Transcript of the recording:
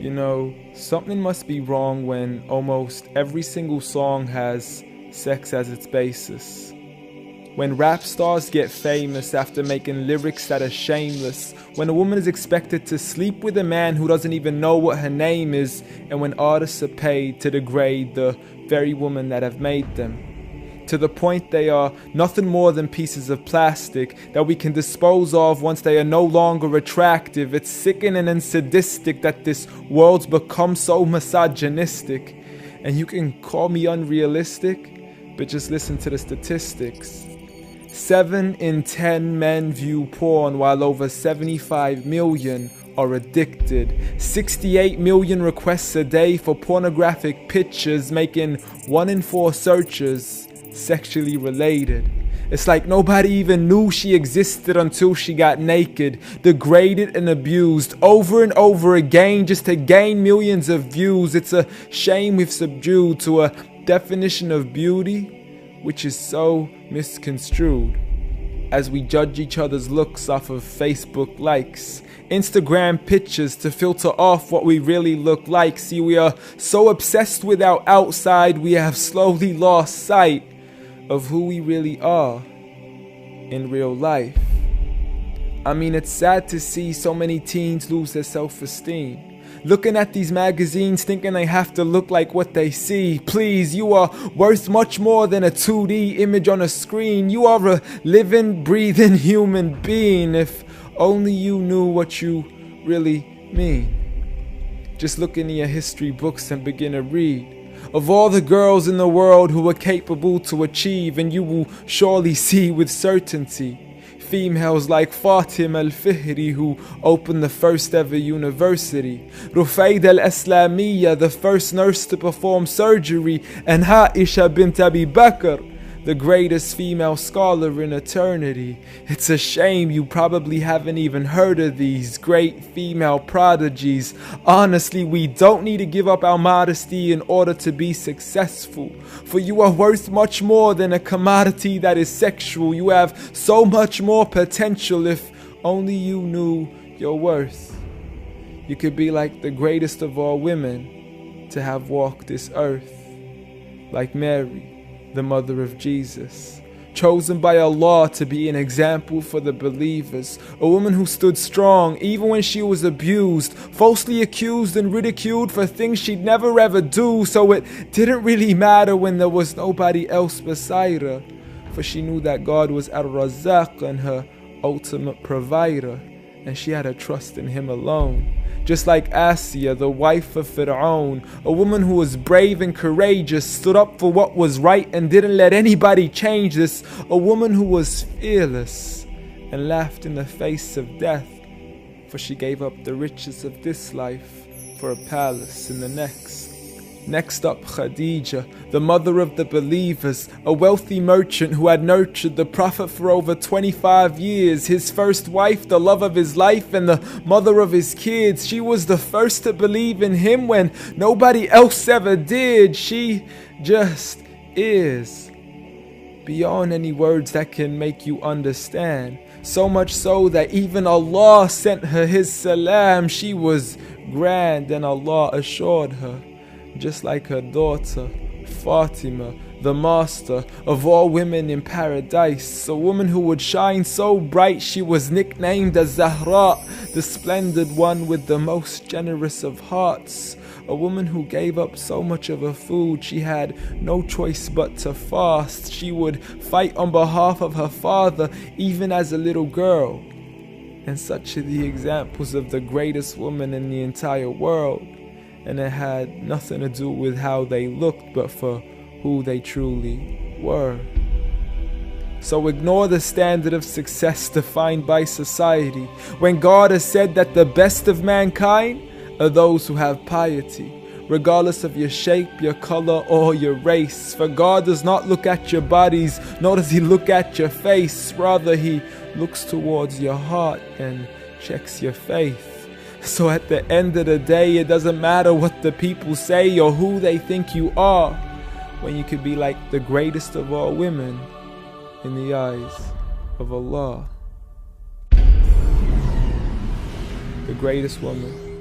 You know, something must be wrong when almost every single song has sex as its basis. When rap stars get famous after making lyrics that are shameless. When a woman is expected to sleep with a man who doesn't even know what her name is. And when artists are paid to degrade the very women that have made them. To the point they are nothing more than pieces of plastic that we can dispose of once they are no longer attractive. It's sickening and sadistic that this world's become so misogynistic. And you can call me unrealistic, but just listen to the statistics. 7 in 10 men view porn, while over 75 million are addicted. 68 million requests a day for pornographic pictures, making 1 in 4 searches sexually related. It's like nobody even knew she existed until she got naked, degraded and abused over and over again just to gain millions of views. It's a shame we've subdued to a definition of beauty which is so misconstrued, as we judge each other's looks off of Facebook likes, Instagram pictures to filter off what we really look like. See, we are so obsessed with our outside, we have slowly lost sight of who we really are in real life. I mean, it's sad to see so many teens lose their self-esteem. Looking at these magazines thinking they have to look like what they see. Please, you are worth much more than a 2D image on a screen. You are a living, breathing human being. If only you knew what you really mean. Just look into your history books and begin to read of all the girls in the world who were capable to achieve, and you will surely see with certainty females like Fatima al-Fihri, who opened the first ever university, Rufaida al-Islamiyya, the first nurse to perform surgery, and Aisha bint Abi Bakr, the greatest female scholar in eternity. It's a shame you probably haven't even heard of these great female prodigies. Honestly, we don't need to give up our modesty in order to be successful. For you are worth much more than a commodity that is sexual. You have so much more potential if only you knew your worth. You could be like the greatest of all women to have walked this earth, like Mary, the mother of Jesus, chosen by Allah to be an example for the believers, a woman who stood strong even when she was abused, falsely accused and ridiculed for things she'd never ever do, so it didn't really matter when there was nobody else beside her, for she knew that God was Ar-Razzaq and her ultimate provider, and she had a trust in Him alone. Just like Asiya, the wife of Fir'aun, a woman who was brave and courageous, stood up for what was right and didn't let anybody change this. A woman who was fearless and laughed in the face of death, for she gave up the riches of this life for a palace in the next. Next up, Khadija, the mother of the believers, a wealthy merchant who had nurtured the Prophet for over 25 years, his first wife, the love of his life and the mother of his kids. She was the first to believe in him when nobody else ever did. She just is, beyond any words that can make you understand. So much so that even Allah sent her His salam. She was grand and Allah assured her, just like her daughter, Fatima, the master of all women in paradise, a woman who would shine so bright she was nicknamed as Zahra, the splendid one with the most generous of hearts, a woman who gave up so much of her food she had no choice but to fast. She would fight on behalf of her father even as a little girl. And such are the examples of the greatest woman in the entire world. And it had nothing to do with how they looked, but for who they truly were. So ignore the standard of success defined by society, when God has said that the best of mankind are those who have piety, regardless of your shape, your color, or your race. For God does not look at your bodies, nor does He look at your face. Rather, He looks towards your heart and checks your faith. So at the end of the day, it doesn't matter what the people say or who they think you are, when you could be like the greatest of all women in the eyes of Allah. The greatest woman